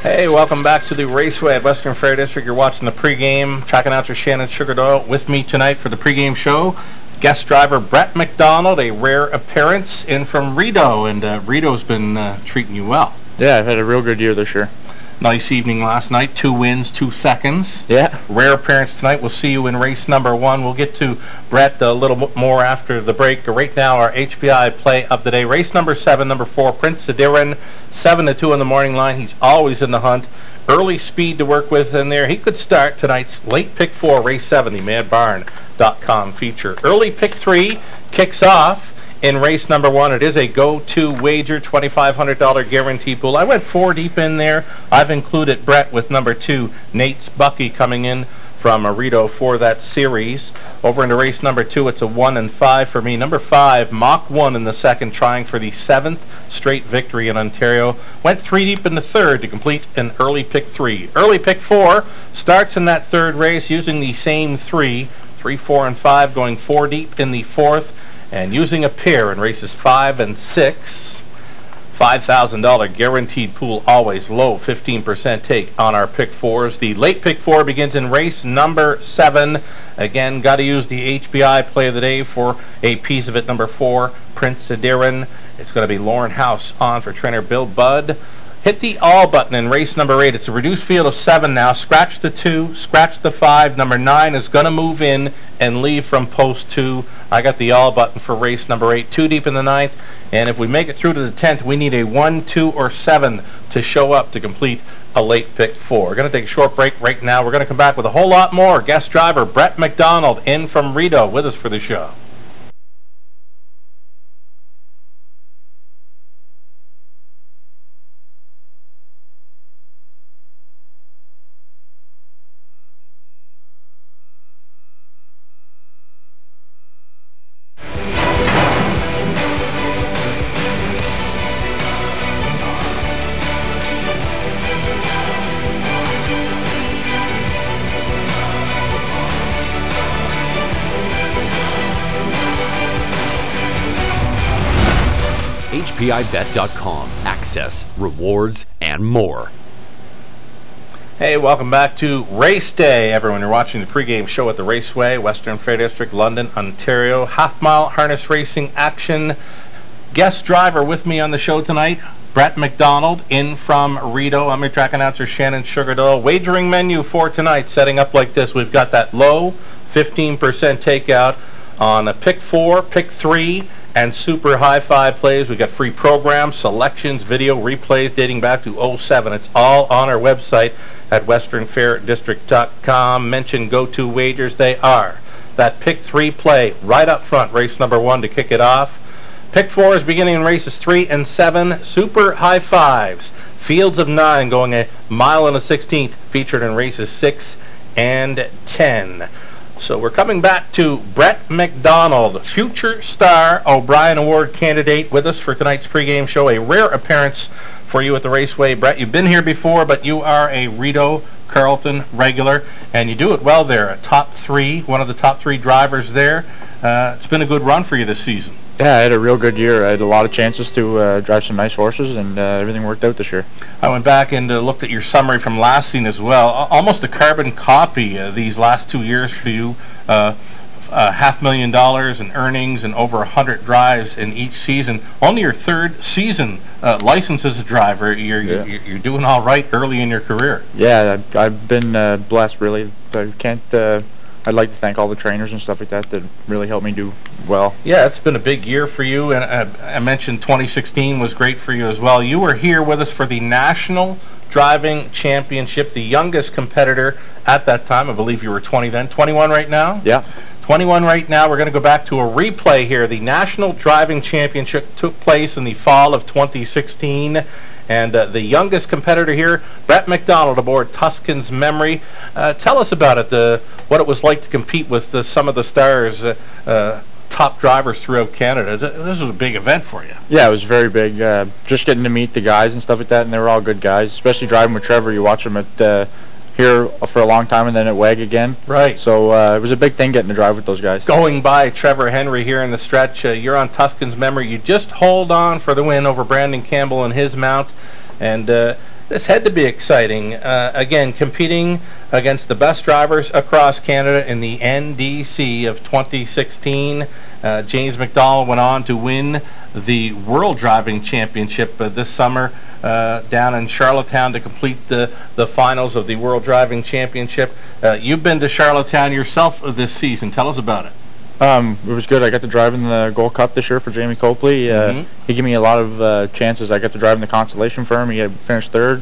Hey, welcome back to the Raceway at Western Fair District. You're watching the pregame. Track announcer Shannon Doyle with me tonight for the pregame show. Guest driver Brett MacDonald, a rare appearance in from Rideau, and Rideau's been treating you well. Yeah, I've had a real good year this year. Nice evening last night. 2 wins, 2 seconds. Yeah. Rare appearance tonight. We'll see you in race number 1. We'll get to Brett a little more after the break. Right now, our HPI play of the day. Race number 7, number 4, Prince Sadirin, 7-2 on the morning line. He's always in the hunt. Early speed to work with in there. He could start tonight's late pick 4, race 7, the MadBarn.com feature. Early pick 3 kicks off in race number 1. It is a go-to wager, $2,500 guarantee pool. I went 4 deep in there. I've included Brett with number 2, Nate's Bucky, coming in from Rideau for that series. Over into race number 2, it's a 1 and 5 for me. Number 5, Mach 1 in the second, trying for the 7th straight victory in Ontario. Went 3 deep in the third to complete an early pick 3. Early pick 4 starts in that third race using the same 3, 4, and 5, going 4 deep in the fourth, and using a pair in races 5 and 6. $5,000 guaranteed pool, always low 15% take on our pick 4s. The late pick 4 begins in race number 7. Again, got to use the HBI play of the day for a piece of it. Number 4, Prince Sadirin. It's going to be Lauren House on for trainer Bill Budd. Hit the all button in race number 8. It's a reduced field of 7 now. Scratch the 2, scratch the 5. Number 9 is going to move in and leave from post 2. I got the all button for race number 8. 2 deep in the 9th. And if we make it through to the 10th, we need a 1, 2, or 7 to show up to complete a late pick 4. We're going to take a short break right now. We're going to come back with a whole lot more. Guest driver Brett MacDonald in from Rideau with us for the show. HPIBet.com. Access, rewards, and more. Hey, welcome back to Race Day, everyone. You're watching the pregame show at the Raceway, Western Fair District, London, Ontario. Half-mile harness racing action. Guest driver with me on the show tonight, Brett MacDonald, in from Rideau. I'm your track announcer, Shannon Doyle. Wagering menu for tonight, setting up like this. We've got that low 15% takeout on a pick 4, pick 3, and super high-fi plays. We've got free programs, selections, video replays dating back to 07. It's all on our website at westernfairdistrict.com. Mention go-to wagers. They are that pick 3 play right up front, race number 1 to kick it off. Pick 4 is beginning in races 3 and 7. Super high fives. Fields of 9 going a mile and a 16th, featured in races 6 and 10. So we're coming back to Brett MacDonald, future star O'Brien Award candidate, with us for tonight's pregame show. A rare appearance for you at the Raceway. Brett, you've been here before, but you are a Rideau Carleton regular, and you do it well there. A top 3, one of the top 3 drivers there. It's been a good run for you this season. Yeah, I had a real good year. I had a lot of chances to drive some nice horses, and everything worked out this year. I went back and looked at your summary from last season as well. Almost a carbon copy these last 2 years for you. $500,000 in earnings and over 100 drives in each season. Only your 3rd season licensed as a driver. You're doing all right early in your career. Yeah, I've been blessed, really. I'd like to thank all the trainers and stuff like that really helped me do well. Yeah, it's been a big year for you, and I mentioned 2016 was great for you as well. You were here with us for the National Driving Championship, the youngest competitor at that time. I believe you were 20 then. 21 right now? Yeah. 21 right now. We're going to go back to a replay here. The National Driving Championship took place in the fall of 2016. And the youngest competitor here, Brett MacDonald, aboard Tuscan's Memory. Tell us about it, what it was like to compete with some of the stars, top drivers throughout Canada. This was a big event for you. Yeah, it was very big. Just getting to meet the guys and stuff like that, and they were all good guys, especially driving with Trevor. You watch him at here for a long time and then at WEG again. Right. So it was a big thing getting to drive with those guys. Going by Trevor Henry here in the stretch, you're on Tuscan's Memory. You just hold on for the win over Brandon Campbell and his mount. And This had to be exciting. Again, competing against the best drivers across Canada in the NDC of 2016. James MacDonald went on to win the World Driving Championship this summer down in Charlottetown to complete the finals of the World Driving Championship. You've been to Charlottetown yourself this season. Tell us about it. It was good. I got to drive in the Gold Cup this year for Jamie Copley. He gave me a lot of chances. I got to drive in the consolation for him. He had finished third.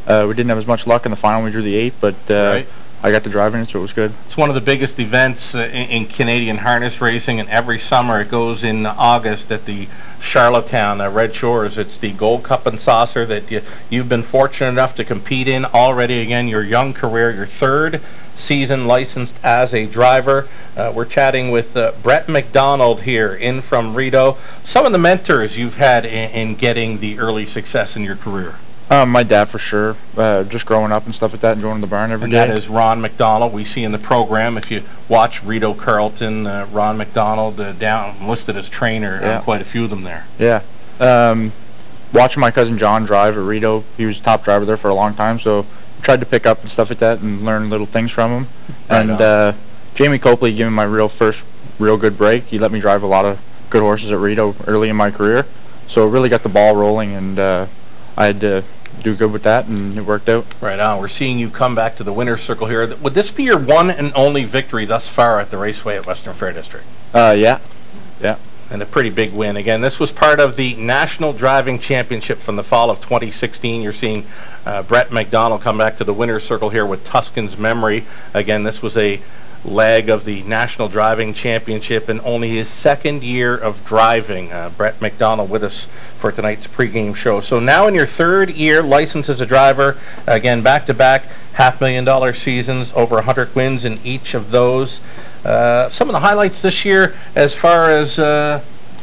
We didn't have as much luck in the final. We drew the 8th, but Right. I got to drive in it, so it was good. It's one of the biggest events in Canadian harness racing, and every summer it goes in August at the Charlottetown Red Shores. It's the Gold Cup and Saucer that you've been fortunate enough to compete in already. Again, your young career, your third season licensed as a driver. We're chatting with Brett MacDonald here in from Rideau. Some of the mentors you've had in getting the early success in your career. My dad for sure, just growing up and stuff like that and going to the barn every day. That is Ron MacDonald. We see in the program, if you watch Rideau Carleton, Ron MacDonald down listed as trainer, quite a few of them there. Yeah. Watching my cousin John drive at Rideau, he was top driver there for a long time, so I tried to pick up and stuff like that and learn little things from him. And Jamie Copley gave me my first real good break. He let me drive a lot of good horses at Rideau early in my career, so it really got the ball rolling, and I had to do good with that, and it worked out. Right on. We're seeing you come back to the winner's circle here. Would this be your one and only victory thus far at the Raceway at Western Fair District? Yeah. And a pretty big win. Again, this was part of the National Driving Championship from the fall of 2016. You're seeing Brett MacDonald come back to the winner's circle here with Tuscan's Memory. Again, this was a leg of the National Driving Championship and only his second year of driving. Brett MacDonald with us for tonight's pregame show. So now in your third year licensed as a driver, again back-to-back $500,000 seasons, over 100 wins in each of those. Some of the highlights this year as far as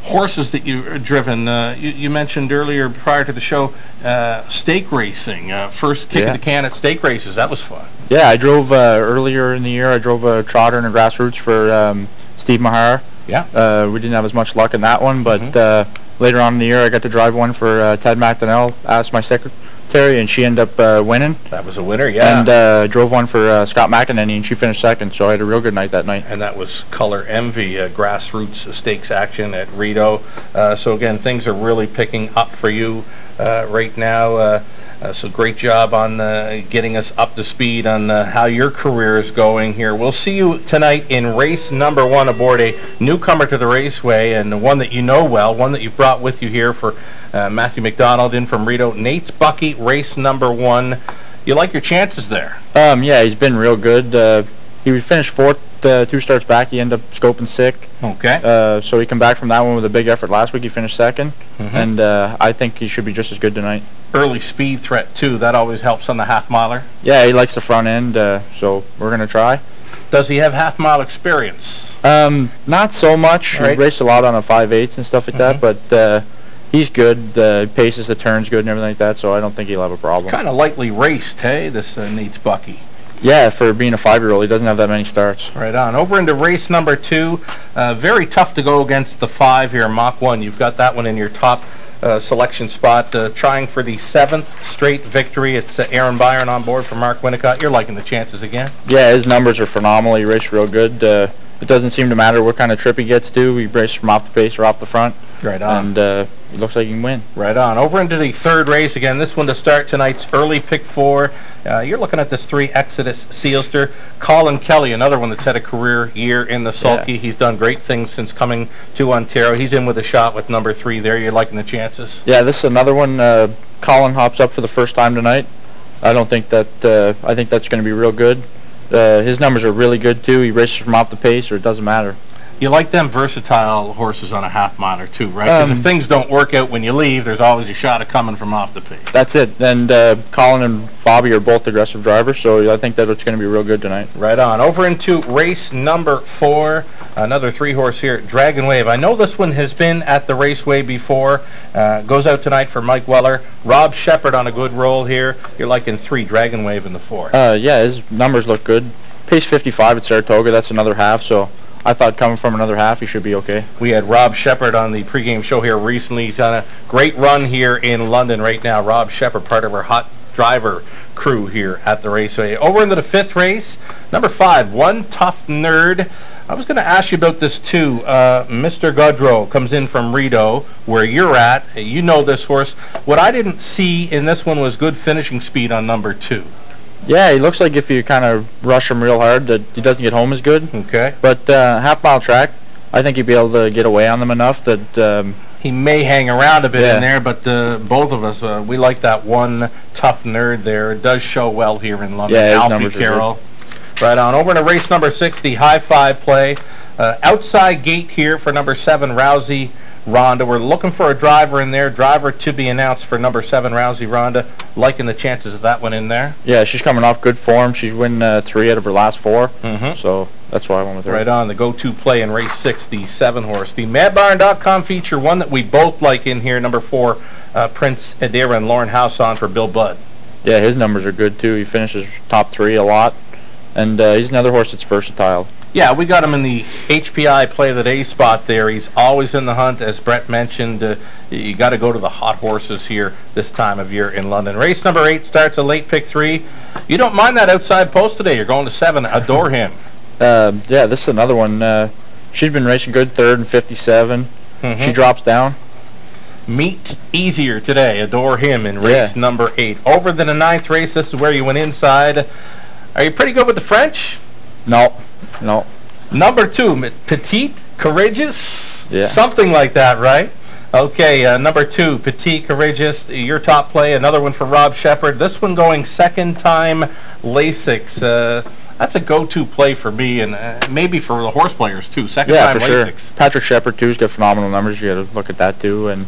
horses that you've driven. You mentioned earlier prior to the show stake racing, first kick of the can at stake races. That was fun. Yeah, I drove earlier in the year. I drove a trotter and a grassroots for Steve Mahara. Yeah. We didn't have as much luck in that one, but later on in the year I got to drive one for Ted MacDonald, asked my secretary, and she ended up winning. That was a winner, yeah. And drove one for Scott McEnany, and she finished second, so I had a real good night that night. And that was Color Envy, grassroots stakes action at Rideau. So again, things are really picking up for you right now. So great job on getting us up to speed on how your career is going here. We'll see you tonight in race number 1 aboard a newcomer to the Raceway, and one that you know well, one that you brought with you here for Matthew MacDonald in from Rideau. Nate's Bucky, race number 1. You like your chances there? Yeah, he's been real good. He finished 4th 2 starts back. He ended up scoping sick. Okay. So he come back from that one with a big effort last week. He finished 2nd, and I think he should be just as good tonight. Early speed threat too. That always helps on the half-miler. Yeah, he likes the front end, so we're going to try. Does he have half-mile experience? Not so much. Right. He raced a lot on a 5/8 and stuff like that, but he's good. Paces the turns good and everything like that, so I don't think he'll have a problem. Kind of lightly raced, hey, this Nate's Bucky. Yeah, for being a 5-year-old, he doesn't have that many starts. Right on. Over into race number 2. Very tough to go against the 5 here, Mach 1. You've got that one in your top selection spot, trying for the 7th straight victory. It's Aaron Byron on board for Mark Winnicott. You're liking the chances again? Yeah, his numbers are phenomenal. He raced real good. It doesn't seem to matter what kind of trip he gets to. He races from off the pace or off the front. Right on. And it looks like he can win. Right on. Over into the 3rd race again. This one to start tonight's early pick 4. You're looking at this 3 Exodus Sealster. Colin Kelly, another one that's had a career year in the sulky. He's done great things since coming to Ontario. He's in with a shot with number 3 there. You're liking the chances? Yeah, this is another one. Colin hops up for the first time tonight. I think that's going to be real good. His numbers are really good too. He races from off the pace, or it doesn't matter. You like them versatile horses on a half-miler too, right? Because if things don't work out when you leave, there's always a shot of coming from off the pace. That's it. And Colin and Bobby are both aggressive drivers, so I think that it's going to be real good tonight. Right on. Over into race number 4. Another 3-horse here, Dragon Wave. I know this one has been at the Raceway before. Goes out tonight for Mike Weller. Rob Shepard on a good roll here. You're liking 3, Dragon Wave in the 4. Yeah, his numbers look good. Pace 55 at Saratoga. That's another half, so I thought coming from another half, he should be okay. We had Rob Shepard on the pregame show here recently. He's on a great run here in London right now. Rob Shepard, part of our Hot driver crew here at the Raceway. Over into the 5th race, number 5, One Tough Nerd. I was going to ask you about this too. Mr. Godreau comes in from Rideau, where you're at. You know this horse. What I didn't see in this one was good finishing speed on number 2. Yeah, he looks like if you kind of rush him real hard that he doesn't get home as good. Okay. But half-mile track, I think he'd be able to get away on them enough that... he may hang around a bit in there, but both of us, we like that One Tough Nerd there. It does show well here in London. Yeah, Alfie Carroll. Right on. Over to race number 6, the High Five play. Outside gate here for number 7, Rousey Ronda. We're looking for a driver in there. Driver to be announced for number 7, Rousey Ronda. Liking the chances of that one in there. Yeah, she's coming off good form. She's won 3 out of her last 4. So that's why I went with her. Right on. The go-to play in race 6, the 7-horse. The MadBarn.com feature, one that we both like in here, number 4, Prince Adira and Lauren House on for Bill Budd. Yeah, his numbers are good too. He finishes top 3 a lot. And he's another horse that's versatile. Yeah, we got him in the HPI Play of the Day spot there. He's always in the hunt, as Brett mentioned. You got to go to the hot horses here this time of year in London. Race number 8 starts a late pick 3. You don't mind that outside post today. You're going to 7. Adore Him. Yeah, this is another one. She's been racing good, 3rd and 57. She drops down. Meet easier today. Adore Him in race number 8. Over to the 9th race. This is where you went inside. Are you pretty good with the French? No. Number 2, Petite, Courageous? Yeah. Something like that, right? Okay, number 2, Petite, Courageous, your top play. Another one for Rob Shepard. This one going second time Lasix. That's a go-to play for me, and maybe for the horse players too. Second time for Lasix. sure. Patrick Shepard too's got phenomenal numbers. You got to look at that too. And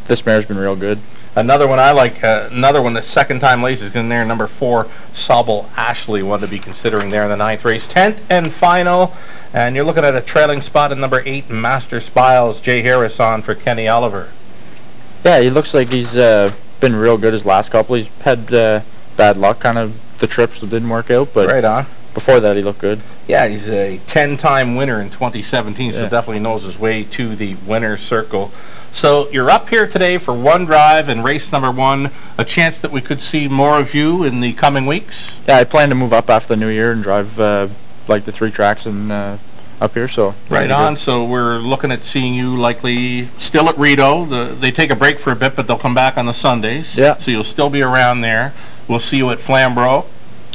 this mare's been real good. Another one I like, another one, the second time Lasix in there, number 4, Sobel Ashley, one to be considering there in the 9th race. 10th and final, and you're looking at a trailing spot in number 8, Master Spiles, Jay Harris on for Kenny Oliver. Yeah, he looks like he's been real good his last couple. He's had bad luck, kind of the trips that didn't work out, but right on. Before that he looked good. Yeah, he's a 10-time winner in 2017, so definitely knows his way to the winner's circle. So you're up here today for one drive in race number 1. A chance that we could see more of you in the coming weeks? Yeah, I plan to move up after the new year and drive like the 3 tracks and up here. So right on. So we're looking at seeing you likely still at Rideau. They take a break for a bit, but they'll come back on the Sundays. Yeah. So you'll still be around there. We'll see you at Flamborough.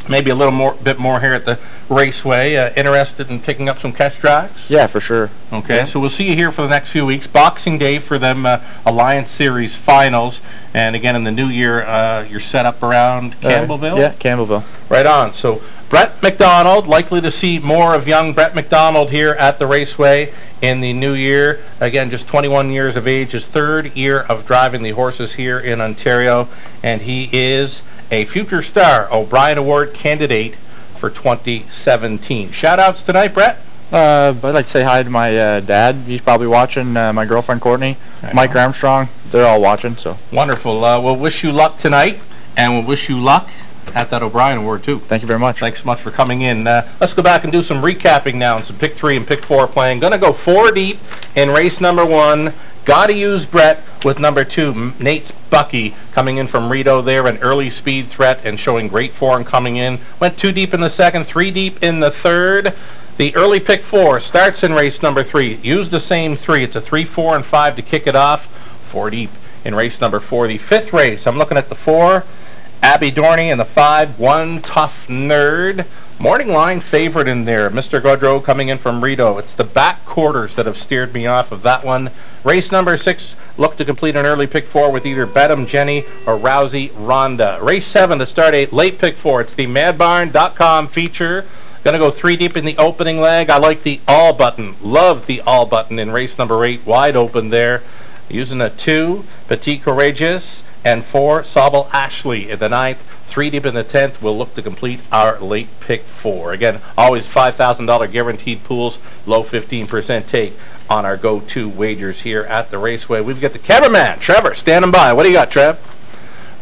Maybe a little bit more here at the Raceway. Interested in picking up some catch tracks? Yeah, for sure. Okay, so we'll see you here for the next few weeks. Boxing Day for them Alliance Series finals. And again, in the new year, you're set up around Campbellville? Yeah, Campbellville. Right on. So Brett MacDonald, likely to see more of young Brett MacDonald here at the Raceway in the new year. Again, just 21 years of age, his 3rd year of driving the horses here in Ontario. And he is a future star O'Brien Award candidate for 2017. Shout-outs tonight, Brett? I'd like to say hi to my dad. He's probably watching. My girlfriend, Courtney. Mike Armstrong. They're all watching. So wonderful. We'll wish you luck tonight, and we'll wish you luck at that O'Brien Award, too. Thank you very much. Thanks so much for coming in. Let's go back and do some recapping now and some pick 3 and pick 4 playing. Going to go 4 deep in race number 1. Got to use Brett with number 2, Nate's Bucky, coming in from Rideau there, an early speed threat and showing great form coming in. Went 2 deep in the 2nd, 3 deep in the 3rd. The early pick 4 starts in race number 3. Use the same 3. It's a 3, 4, and 5 to kick it off. 4 deep in race number 4. The 5th race, I'm looking at the 4, Abby Dorney, and the 5, One Tough Nerd. Morning line favorite in there. Mr. Godreau coming in from Rideau. It's the back quarters that have steered me off of that one. Race number 6, look to complete an early pick 4 with either Bedham Jenny or Rousey Ronda. Race 7 to start a late pick 4. It's the MadBarn.com feature. Going to go 3 deep in the opening leg. I like the all button. Love the all button in race number 8. Wide open there. Using a 2, Petite Courageous, and 4, Sobel Ashley in the 9th. 3 deep in the 10th. We'll look to complete our late pick 4. Again, always $5,000 guaranteed pools, low 15% take on our go-to wagers here at the Raceway. We've got the cameraman, Trevor, standing by. What do you got, Trev?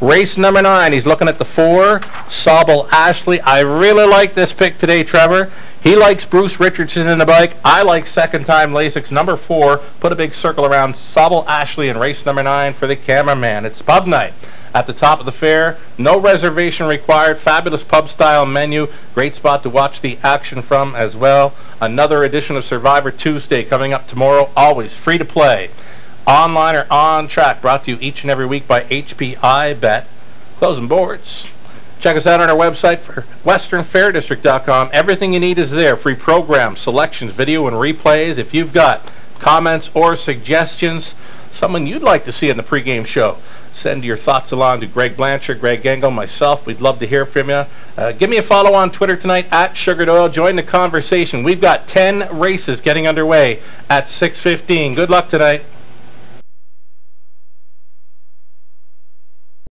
Race number 9. He's looking at the 4, Sobel Ashley. I really like this pick today, Trevor. He likes Bruce Richardson in the bike. I like second-time Lasix. Number 4, put a big circle around Sobel Ashley in race number 9 for the cameraman. It's pub night at the top of the fair. No reservation required. Fabulous pub-style menu. Great spot to watch the action from as well. Another edition of Survivor Tuesday coming up tomorrow. Always free to play. Online or on track. Brought to you each and every week by HPI Bet. Closing boards. Check us out on our website for westernfairdistrict.com. Everything you need is there. Free programs, selections, video, and replays. If you've got comments or suggestions, someone you'd like to see in the pregame show, send your thoughts along to Greg Blanchard, Greg Engel, myself. We'd love to hear from you. Give me a follow on Twitter tonight at Sugar Doyle. Join the conversation. We've got 10 races getting underway at 6:15. Good luck tonight.